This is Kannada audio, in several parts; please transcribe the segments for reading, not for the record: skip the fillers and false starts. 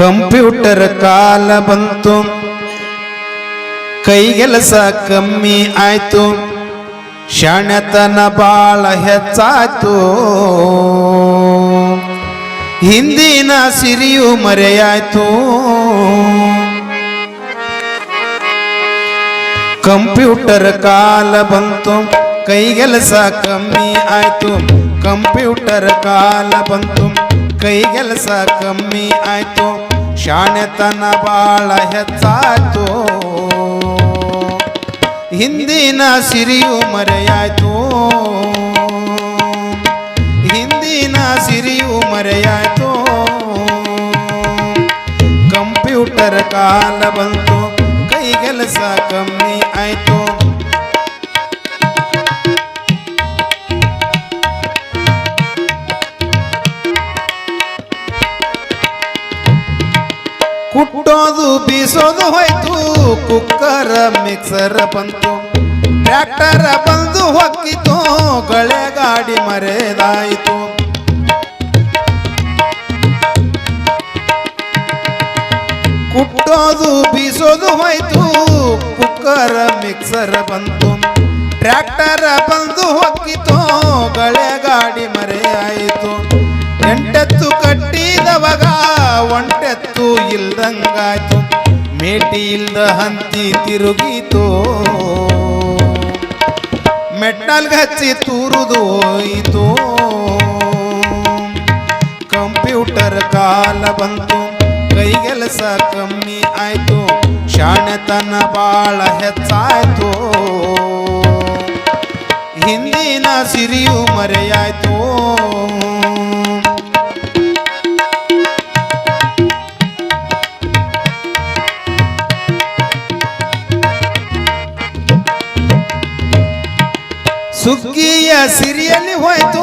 ಕಂಪ್ಯೂಟರ್ ಕಾಲ ಬಂತು, ಕೈಗೆಲಸ ಕಮ್ಮಿ ಆಯ್ತು, ಶಾಣೆತನ ಬಾಳ ಹೆಚ್ಚಾಯ್ತು. ಹಿಂದಿನ ಸಿರಿಯು ಮರೆಯಾಯ್ತು. ಕಂಪ್ಯೂಟರ್ ಕಾಲ ಬಂತು, ಕೈಗೆಲಸ ಕಮ್ಮಿ ಆಯ್ತು. ಕಂಪ್ಯೂಟರ್ ಕಾಲ ಬಂತು, ಕೈಗೆಲಸ ಕಮ್ಮಿ ಆಯ್ತು, ಶಾಣೆತನ ಬಾಳ ಹೆಚ್ಚಾಯ್ತು. ಹಿಂದಿನ ಸಿರಿಯು ಮರೆಯಾಯ್ತು. ಹಿಂದಿನ ಸಿರಿಯು ಮರೆಯಾಯ್ತು. ಕಂಪ್ಯೂಟರ್ ಕಾಲ ಬಂತು, ಕೈಗೆಲಸ ಕಮ್ಮಿ ಆಯ್ತು. ಕುಟ್ಟೋದು ಬೀಸೋದು ಹೋಯ್ತು, ಕುಕ್ಕರ್ ಮಿಕ್ಸರ್ ಬಂತು, ಟ್ರ್ಯಾಕ್ಟರ್ ಬಂದು ಹೊಕ್ಕಿತು, ಗಳೆ ಗಾಡಿ ಮರೆದಾಯಿತು. ಕುಟ್ಟೋದು ಬೀಸೋದು ಹೋಯ್ತು, ಕುಕ್ಕರ್ ಮಿಕ್ಸರ್ ಬಂತು, ಟ್ರ್ಯಾಕ್ಟರ್ ಬಂದು ಹೊಕ್ಕಿತು, ಗಳೆ ಗಾಡಿ ಮರೆಯಾಯಿತು. ಎಂಟೆತ್ತು ಕಟ್ಟಿದವಾಗ ಒಂಟೆತ್ತು ಇಲ್ದಂಗಾಯ್ತು, ಮೇಟಿ ಇಲ್ದ ಹಂತಿ ತಿರುಗಿತು, ಮೆಟ್ಟಲ್ಗೆ ಹಚ್ಚಿ ತೂರುದು ಹೋಯಿತು. ಕಂಪ್ಯೂಟರ್ ಕಾಲ ಬಂತು, ಕೈಗೆಲಸ ಕಮ್ಮಿ ಆಯ್ತು, ಶಾಣೆತನ ಬಾಳ ಹೆಚ್ಚಾಯ್ತು. ಹಿಂದಿನ ಸಿರಿಯು ಮರೆಯಾಯ್ತು. ಸುಗ್ಗಿಯ ಸಿರಿಯಲ್ಲಿ ಹೋಯ್ತು,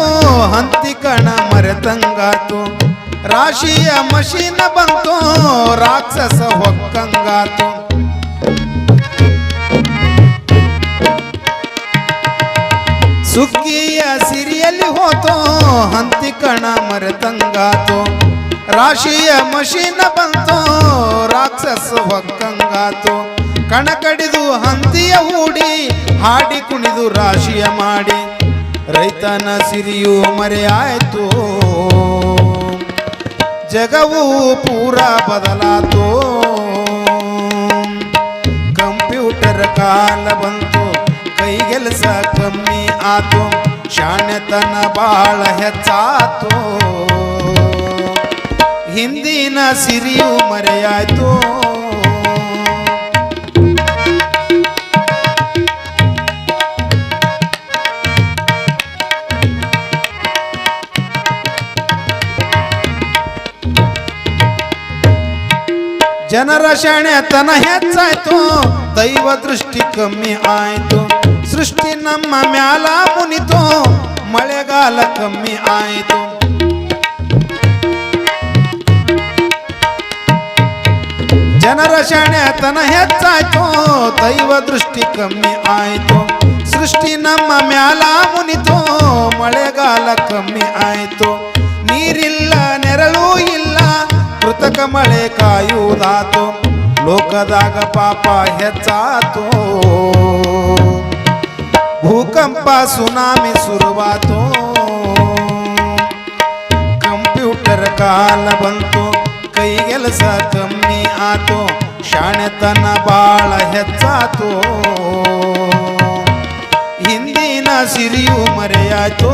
ಹಂತಿ ಕಣ ಮರೆತಂಗಾತು, ರಾಶಿಯ ಮಷೀನ ಬಂತು, ರಾಕ್ಷಸ ಹೊಕ್ಕಂಗಾತು. ಸುಗ್ಗಿಯ ಸಿರಿಯಲ್ಲಿ ಹೋತು, ಹಂತಿ ಕಣ ಮರೆತಂಗಾತು, ರಾಶಿಯ ಮಷೀನ ಬಂತು, ರಾಕ್ಷಸ ಹೊಕ್ಕಂಗಾತು. ಕಣ ಕಡಿದು ಹಂತಿಯ ಹೂಡಿ, ಹಾಡಿ ಕುಣಿದು ರಾಶಿಯ ಮಾಡಿ, ರೈತನ ಸಿರಿಯು ಮರೆಯಾಯ್ತು. ಜಗವು ಪೂರ ಬದಲಾತು. ಕಂಪ್ಯೂಟರ್ ಕಾಲ ಬಂತು, ಕೈಗೆಲಸ ಕಮ್ಮಿ ಆತು, ಶಾಣೆತನ ಬಾಳ ಹೆಚ್ಚಾತು. ಹಿಂದಿನ ಸಿರಿಯು ಮರೆಯಾಯ್ತು. ಜನರ ಶಾಣೆತನ ಹೆಚ್ಚಾಯ್ತು, ದೈವ ದೃಷ್ಟಿ ಕಮ್ಮಿ ಆಯ್ತು. ಸೃಷ್ಟಿ ನಮ್ಮ ಮ್ಯಾಲ ಮುನಿತು, ಮಳೆಗಾಲ ಕಮ್ಮಿ ಆಯ್ತು. ಜನರ ಶಾಣೆತನ ಹೆಚ್ಚಾಯ್ತು, ದೈವ ದೃಷ್ಟಿ ಕಮ್ಮಿ ಆಯ್ತು. ಸೃಷ್ಟಿ ನಮ್ಮ ಮ್ಯಾಲ ಮುನಿತು, ಮಳೆಗಾಲ ಕಮ್ಮಿ ಆಯ್ತು. ನೀರಿಲ್ಲ ನೆರಳು ಇಲ್ಲ, ಕೃತಕ ಮಳೆ ಕಾಯುವುದಾತು, ಲೋಕದಾಗ ಪಾಪ ಹೆಚ್ಚಾತು. ಭೂಕಂಪ ಸುನಾಮಿ ಶುರುವಾತು. ಕಂಪ್ಯೂಟರ್ ಕಾಲ ಬಂತು, ಕೈಗೆಲಸ ಕಮ್ಮಿ ಆತು, ಶಾಣೆತನ ಬಾಳ ಹೆಚ್ಚಾತು. ಹಿಂದಿನ ಸಿರಿಯು ಮರೆಯಾಯ್ತು.